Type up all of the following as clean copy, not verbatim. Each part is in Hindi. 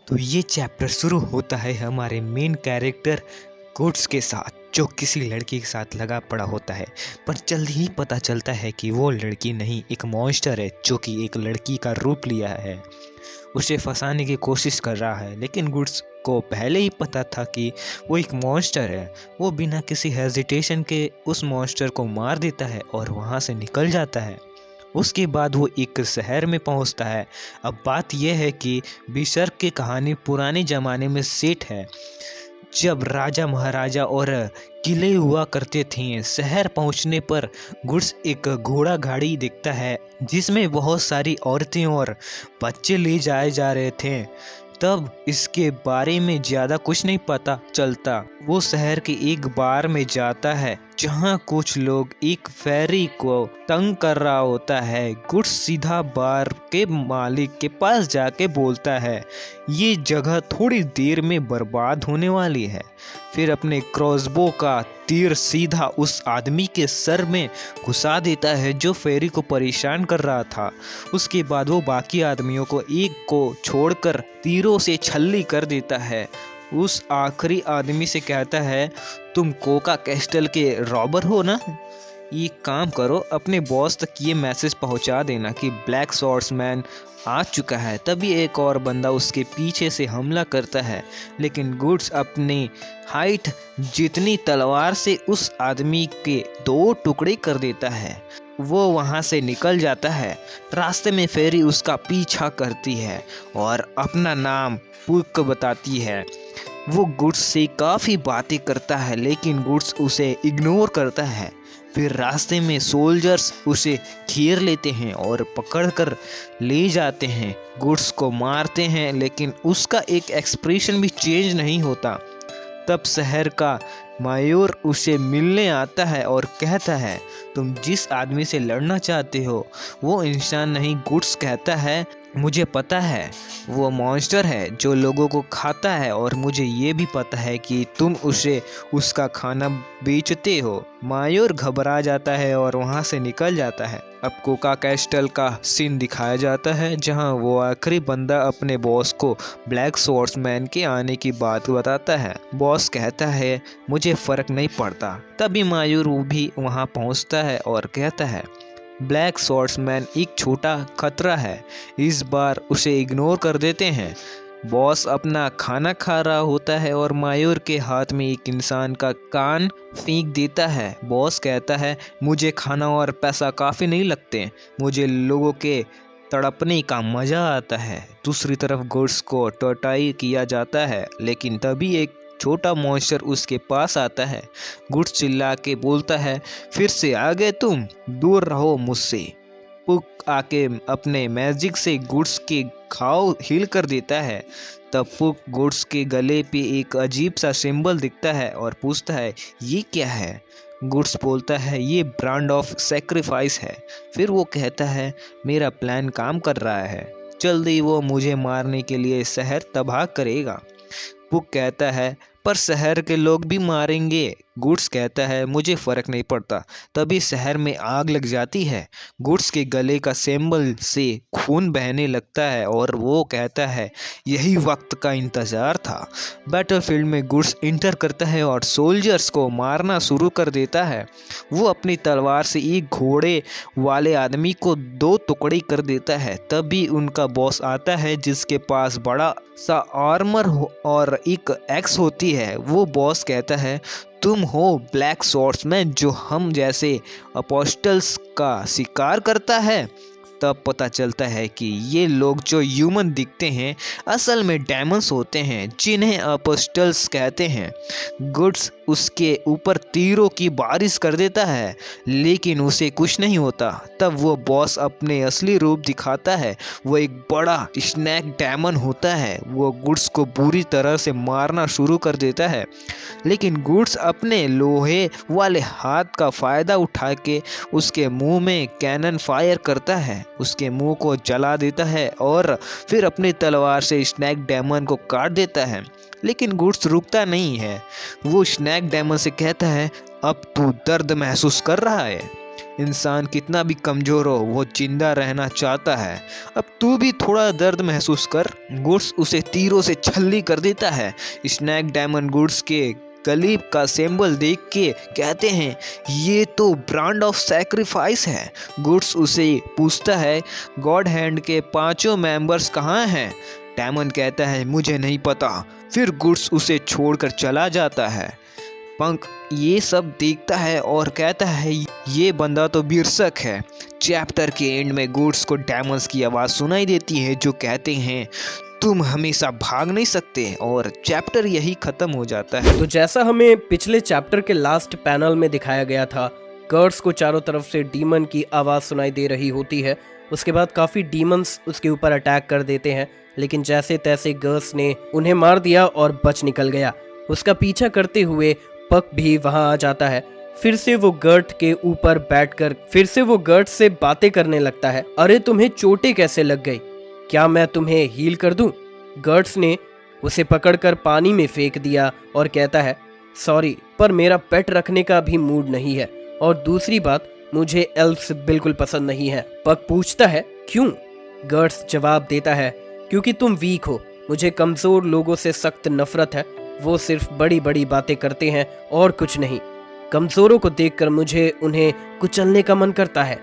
तो ये चैप्टर शुरू होता है हमारे मेन कैरेक्टर गुड्स के साथ, जो किसी लड़की के साथ लगा पड़ा होता है। पर जल्द ही पता चलता है कि वो लड़की नहीं, एक मॉन्स्टर है जो कि एक लड़की का रूप लिया है। उसे फंसाने की कोशिश कर रहा है, लेकिन गुड्स को पहले ही पता था कि वो एक मॉन्स्टर है। वो बिना किसी हेजिटेशन के उस मॉन्स्टर को मार देता है और वहाँ से निकल जाता है। उसके बाद वो एक शहर में पहुंचता है। अब बात यह है कि बिशर्क की कहानी पुराने ज़माने में सेट है, जब राजा महाराजा और किले हुआ करते थे। शहर पहुंचने पर गुड्स एक घोड़ा गाड़ी देखता है जिसमें बहुत सारी औरतें और बच्चे ले जाए जा रहे थे। तब इसके बारे में ज़्यादा कुछ नहीं पता चलता। वो शहर के एक बार में जाता है जहाँ कुछ लोग एक फेरी को तंग कर रहा होता है। गुड्स सीधा बार के मालिक के पास जाके बोलता है ये जगह थोड़ी देर में बर्बाद होने वाली है। फिर अपने क्रॉसबो का तीर सीधा उस आदमी के सर में घुसा देता है जो फेरी को परेशान कर रहा था। उसके बाद वो बाकी आदमियों को एक को छोड़कर तीरों से छल्ली कर देता है। उस आखिरी आदमी से कहता है तुम कोका कैस्टल के रॉबर हो ना, ये काम करो, अपने बॉस तक ये मैसेज पहुंचा देना कि ब्लैक सॉर्ड्समैन आ चुका है। तभी एक और बंदा उसके पीछे से हमला करता है, लेकिन गुड्स अपनी हाइट जितनी तलवार से उस आदमी के 2 टुकड़े कर देता है। वो वहाँ से निकल जाता है। रास्ते में फेरी उसका पीछा करती है और अपना नाम पुक बताती है। वो गुड्स से काफ़ी बातें करता है, लेकिन गुड्स उसे इग्नोर करता है। फिर रास्ते में सोल्जर्स उसे घेर लेते हैं और पकड़कर ले जाते हैं। गुड्स को मारते हैं, लेकिन उसका एक एक्सप्रेशन भी चेंज नहीं होता। तब शहर का मायूर उसे मिलने आता है और कहता है तुम जिस आदमी से लड़ना चाहते हो वो इंसान नहीं। गुड्स कहता है मुझे पता है, वो मॉन्स्टर है जो लोगों को खाता है, और मुझे ये भी पता है कि तुम उसे उसका खाना बेचते हो। मायूर घबरा जाता है और वहाँ से निकल जाता है। अब कोका कैस्टल का सीन दिखाया जाता है जहाँ वो आखिरी बंदा अपने बॉस को ब्लैक सॉर्ड्समैन के आने की बात बताता है। बॉस कहता है मुझे फर्क नहीं पड़ता। तभी मायूर भी वहाँ पहुँचता है और कहता है ब्लैक सॉर्ड्समैन एक छोटा खतरा है, इस बार उसे इग्नोर कर देते हैं। बॉस अपना खाना खा रहा होता है और मायूर के हाथ में एक इंसान का कान फेंक देता है। बॉस कहता है मुझे खाना और पैसा काफ़ी नहीं लगते, मुझे लोगों के तड़पने का मज़ा आता है। दूसरी तरफ गुड्स को टोटाई किया जाता है, लेकिन तभी एक छोटा मॉन्स्टर उसके पास आता है। गुड्स चिल्ला के बोलता है फिर से आ गए तुम, दूर रहो मुझसे। पुक आके अपने मैजिक से गुड्स के घाव हील कर देता है। तब पुक गुड्स के गले पे एक अजीब सा सिंबल दिखता है और पूछता है ये क्या है। गुड्स बोलता है ये ब्रांड ऑफ सेक्रीफाइस है। फिर वो कहता है मेरा प्लान काम कर रहा है, जल्दी वो मुझे मारने के लिए शहर तबाह करेगा। पुक कहता है पर शहर के लोग भी मारेंगे। गुड्स कहता है मुझे फर्क नहीं पड़ता। तभी शहर में आग लग जाती है। गुड्स के गले का सिंबल से खून बहने लगता है और वो कहता है यही वक्त का इंतजार था। बैटलफील्ड में गुड्स इंटर करता है और सोल्जर्स को मारना शुरू कर देता है। वो अपनी तलवार से एक घोड़े वाले आदमी को 2 टुकड़े कर देता है। तभी उनका बॉस आता है जिसके पास बड़ा सा आर्मर और एक एक्स होती है। वो बॉस कहता है तुम हो ब्लैक सॉर्ड्समैन जो हम जैसे अपोस्टल्स का शिकार करता है। तब पता चलता है कि ये लोग जो ह्यूमन दिखते हैं असल में डेमन्स होते हैं जिन्हें अपोस्टल्स कहते हैं। गुड्स उसके ऊपर तीरों की बारिश कर देता है, लेकिन उसे कुछ नहीं होता। तब वो बॉस अपने असली रूप दिखाता है। वो एक बड़ा स्नैक डेमन होता है। वो गुड्स को बुरी तरह से मारना शुरू कर देता है, लेकिन गुड्स अपने लोहे वाले हाथ का फ़ायदा उठा के उसके मुंह में कैनन फायर करता है, उसके मुंह को जला देता है और फिर अपनी तलवार से स्नैक डेमन को काट देता है। लेकिन गुड्स रुकता नहीं है। वो स्नैक डेमन से कहता है अब तू दर्द महसूस कर रहा है। इंसान कितना भी कमजोर हो वो जिंदा रहना चाहता है। अब तू भी थोड़ा दर्द महसूस कर। गुड्स उसे तीरों से छल्ली कर देता है। स्नैक डायमंड गुड्स के गलीब का सिंबल देख के कहते हैं ये तो ब्रांड ऑफ सैक्रिफाइस है। गुड्स उसे पूछता है गॉड हैंड के पांचों मेंबर्स कहाँ हैं। डायमंड कहता है मुझे नहीं पता। फिर गुड्स उसे छोड़कर चला जाता है। पंक ये सब देखता है और कहता है ये बंदा तो बिरसक है। चैप्टर के एंड में गुड्स को डायमंड्स की आवाज़ सुनाई देती है जो कहते हैं तुम हमेशा भाग नहीं सकते, और चैप्टर यही खत्म हो जाता है। तो जैसा हमें पिछले चैप्टर के लास्ट पैनल में दिखाया गया था, कर्ट्स को चारों तरफ से डीमन की आवाज़ सुनाई दे रही होती है। उसके बाद काफ़ी डीमंस उसके ऊपर अटैक कर देते हैं, लेकिन जैसे तैसे गर्ट्स ने उन्हें मार दिया और बच निकल गया। उसका पीछा करते हुए पक भी वहां आ जाता है। फिर से वो गर्ट के ऊपर बैठकर फिर से वो गर्ट से बातें करने लगता है। अरे तुम्हें चोटें कैसे लग गई, क्या मैं तुम्हें हील कर दूं? गर्ट्स ने उसे पकड़कर पानी में फेंक दिया और कहता है सॉरी, पर मेरा पेट रखने का भी मूड नहीं है, और दूसरी बात मुझे एल्फ्स बिल्कुल पसंद नहीं है। पक पूछता है क्यों? गर्ट्स जवाब देता है क्योंकि तुम वीक हो, मुझे कमजोर लोगों से सख्त नफरत है, वो सिर्फ बड़ी बड़ी बातें करते हैं और कुछ नहीं। कमजोरों को देखकर मुझे उन्हें कुचलने का मन करता है।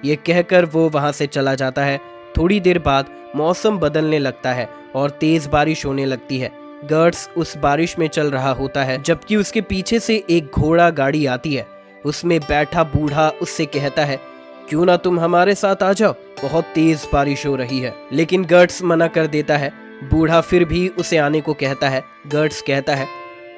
ये कहकर वो वहां से चला जाता है। थोड़ी देर बाद मौसम बदलने लगता है और तेज बारिश होने लगती है। गर्ट्स उस बारिश में चल रहा होता है, जबकि उसके पीछे से एक घोड़ा गाड़ी आती है। उसमें बैठा बूढ़ा उससे कहता है क्यों ना तुम हमारे साथ आ जाओ, बहुत तेज बारिश हो रही है। लेकिन गर्ट्स मना कर देता है। बूढ़ा फिर भी उसे आने को कहता है। गर्ट्स कहता है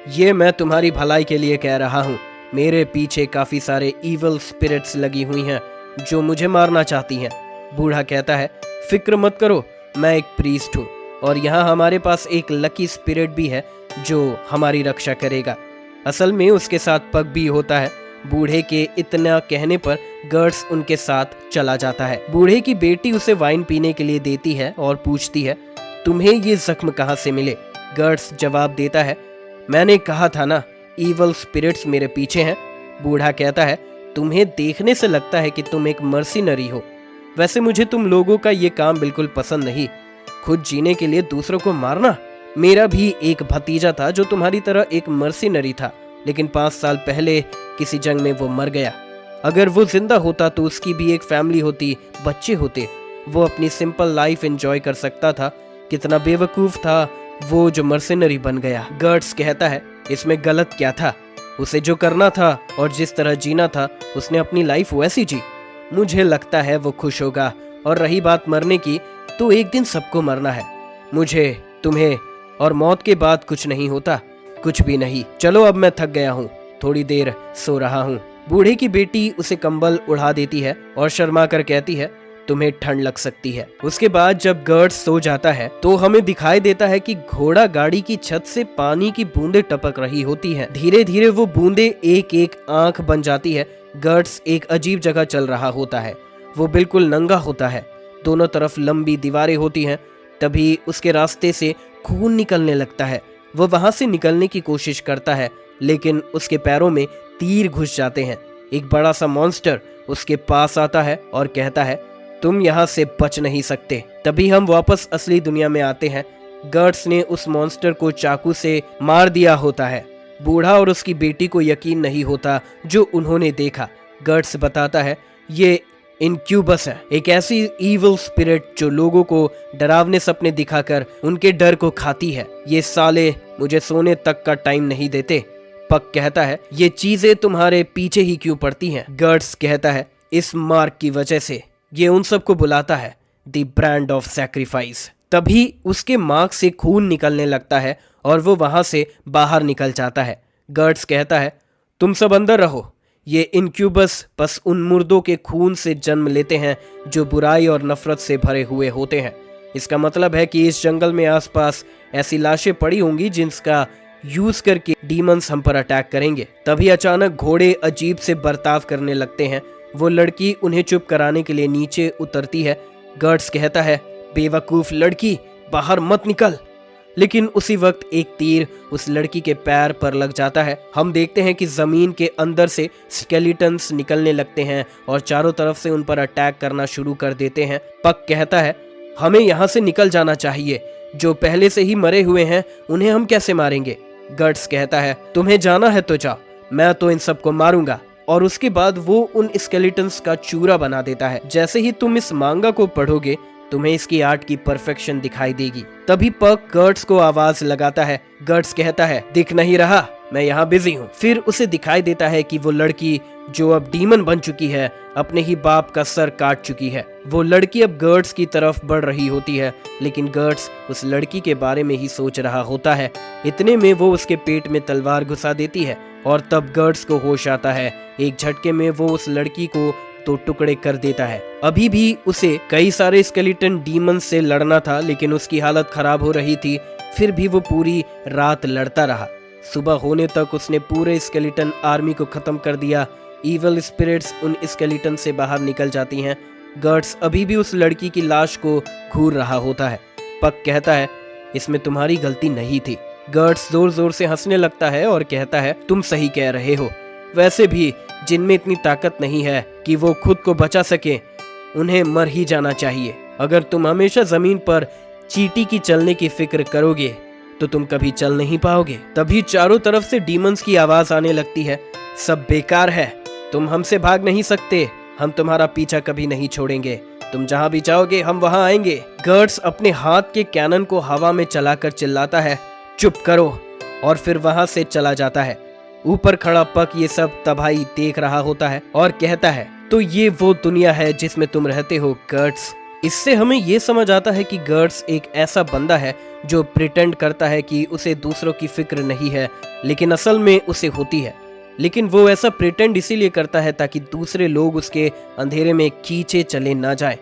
ये मैं तुम्हारी भलाई के लिए कह रहा हूँ, मेरे पीछे काफी सारे इविल स्पिरिट्स लगी हुई हैं जो मुझे मारना चाहती हैं। बूढ़ा कहता है फिक्र मत करो, मैं एक प्रीस्ट हूँ और यहाँ हमारे पास एक लकी स्पिरिट भी है जो हमारी रक्षा करेगा। असल में उसके साथ पग भी होता है। बूढ़े के इतना कहने पर गर्ट्स उनके साथ चला जाता है। बूढ़े की बेटी उसे वाइन पीने के लिए देती है और पूछती है तुम्हें ये जख्म कहाँ से मिले? गर्ट्स जवाब देता है मैंने कहा था ना, इवल स्पिरिट्स मेरे पीछे हैं। बूढ़ा कहता है तुम्हें देखने से लगता है कि तुम एक मर्सिनरी हो। वैसे मुझे तुम लोगों का ये काम बिल्कुल पसंद नहीं, खुद जीने के लिए दूसरों को मारना। मेरा भी एक भतीजा था जो तुम्हारी तरह एक मर्सिनरी था, लेकिन 5 साल पहले किसी जंग में वो मर गया। अगर वो जिंदा होता तो उसकी भी एक फैमिली होती, बच्चे होते, वो अपनी सिंपल लाइफ एंजॉय कर सकता था। कितना बेवकूफ था वो जो मर्सिनरी बन गया। गर्ट्स कहता है इसमें गलत क्या था? उसे जो करना था और जिस तरह जीना था उसने अपनी लाइफ वैसी जी। मुझे लगता है वो खुश होगा। और रही बात मरने की, तो एक दिन सबको मरना है, मुझे, तुम्हें, और मौत के बाद कुछ नहीं होता, कुछ भी नहीं। चलो अब मैं थक गया हूँ, थोड़ी देर सो रहा हूँ। बूढ़े की बेटी उसे कंबल उड़ा देती है और शर्मा कर कहती है तुम्हें ठंड लग सकती है। उसके बाद जब गर्ट्स सो जाता है तो हमें दिखाई देता है कि घोड़ा गाड़ी की छत से पानी की बूंदें टपक रही होती हैं। धीरे धीरे वो बूंदें एक एक आंख बन जाती है। गर्ट्स एक अजीब जगह चल रहा होता है। वो बिल्कुल नंगा होता है, दोनों तरफ लंबी दीवारें होती हैं। तभी उसके रास्ते से खून निकलने लगता है। वो वहां से निकलने की कोशिश करता है, लेकिन उसके पैरों में तीर घुस जाते हैं। एक बड़ा सा मॉन्स्टर उसके पास आता है और कहता है तुम यहाँ से बच नहीं सकते। तभी हम वापस असली दुनिया में आते हैं। गर्ट्स ने उस मॉन्स्टर को चाकू से मार दिया होता है। बूढ़ा और उसकी बेटी को यकीन नहीं होता जो उन्होंने देखा। गर्ट्स बताता है ये इनक्यूबस है, एक ऐसी इविल स्पिरिट जो लोगों को डरावने सपने दिखाकर उनके डर को खाती है। ये साले मुझे सोने तक का टाइम नहीं देते। पक कहता है ये चीजें तुम्हारे पीछे ही क्यों पड़ती हैं? गर्ट्स कहता है इस मार्क की वजह से। ये उन सबको बुलाता है द ब्रांड ऑफ सैक्रिफाइस। तभी उसके मार्क से खून निकलने लगता है और वो वहां से बाहर निकल जाता है। गर्ट्स कहता है तुम सब अंदर रहो, ये इनक्यूबस बस उन मुर्दों के खून से जन्म लेते हैं जो बुराई और नफरत से भरे हुए होते हैं। इसका मतलब है कि इस जंगल में आसपास ऐसी लाशें पड़ी होंगी जिनका यूज करके डीमंस हम पर अटैक करेंगे। तभी अचानक घोड़े अजीब से बर्ताव करने लगते हैं। वो लड़की उन्हें चुप कराने के लिए नीचे उतरती है। गर्ट्स कहता है बेवकूफ लड़की, बाहर मत निकल। लेकिन उसी वक्त एक तीर उस लड़की के पैर पर लग जाता है। हम देखते हैं कि जमीन के अंदर से स्केलेटन्स निकलने लगते हैं और चारों तरफ से उन पर अटैक करना शुरू कर देते हैं। पक कहता है हमें यहाँ से निकल जाना चाहिए, जो पहले से ही मरे हुए हैं उन्हें हम कैसे मारेंगे। गट्स कहता है तुम्हें जाना है तो जाओ, मैं तो इन सबको मारूंगा। और उसके बाद वो उन स्केलेटन्स का चूरा बना देता है। जैसे ही तुम इस मांगा को पढ़ोगे तुम्हें इसकी आर्ट की परफेक्शन दिखाई देगी। तभी पक गर्ट्स को आवाज लगाता है। गर्ट्स कहता है दिख नहीं रहा, मैं यहाँ बिजी हूँ। फिर उसे दिखाई देता है कि वो लड़की जो अब डीमन बन चुकी है अपने ही बाप का सर काट चुकी है। वो लड़की अब गर्ट्स की तरफ बढ़ रही होती है, लेकिन गर्ट्स उस लड़की के बारे में ही सोच रहा होता है। इतने में वो उसके पेट में तलवार घुसा देती है और तब गर्ट्स को होश आता है। एक झटके में वो उस लड़की को तो टुकड़े कर देता है। अभी भी उसे कई सारे स्केलेटन डीमन से लड़ना था, लेकिन उसकी हालत खराब हो रही थी। फिर भी वो पूरी रात लड़ता रहा। सुबह होने तक उसने पूरे स्केलेटन आर्मी को खत्म कर दिया। इविल स्पिरिट्स उन स्केलेटन से बाहर निकल जाती हैं। गर्ट्स अभी भी उस लड़की की लाश को घूर रहा होता है। पक कहता है इसमें तुम्हारी गलती नहीं थी। गर्ट्स जोर जोर से हंसने लगता है और कहता है तुम सही कह रहे हो। वैसे भी जिनमें इतनी ताकत नहीं है कि वो खुद को बचा सके, उन्हें मर ही जाना चाहिए। अगर तुम हमेशा जमीन पर चींटी की चलने की फिक्र करोगे तो तुम कभी चल नहीं पाओगे। तभी चारों तरफ से डीमंस की आवाज आने लगती है सब बेकार है, तुम हमसे भाग नहीं सकते, हम तुम्हारा पीछा कभी नहीं छोड़ेंगे, तुम जहां भी जाओगे हम वहां आएंगे। गर्ट्स अपने हाथ के कैनन को हवा में चलाकर चिल्लाता है चुप करो, और फिर वहां से चला जाता है। ऊपर खड़ा पक ये सब तबाही देख रहा होता है और कहता है तो ये वो दुनिया है जिसमें तुम रहते हो गर्ट्स। इससे हमें ये समझ आता है कि गर्ट्स एक ऐसा बंदा है जो प्रिटेंड करता है कि उसे दूसरों की फिक्र नहीं है, लेकिन असल में उसे होती है। लेकिन वो ऐसा प्रिटेंड इसीलिए करता है ताकि दूसरे लोग उसके अंधेरे में खींचे चले ना जाएं।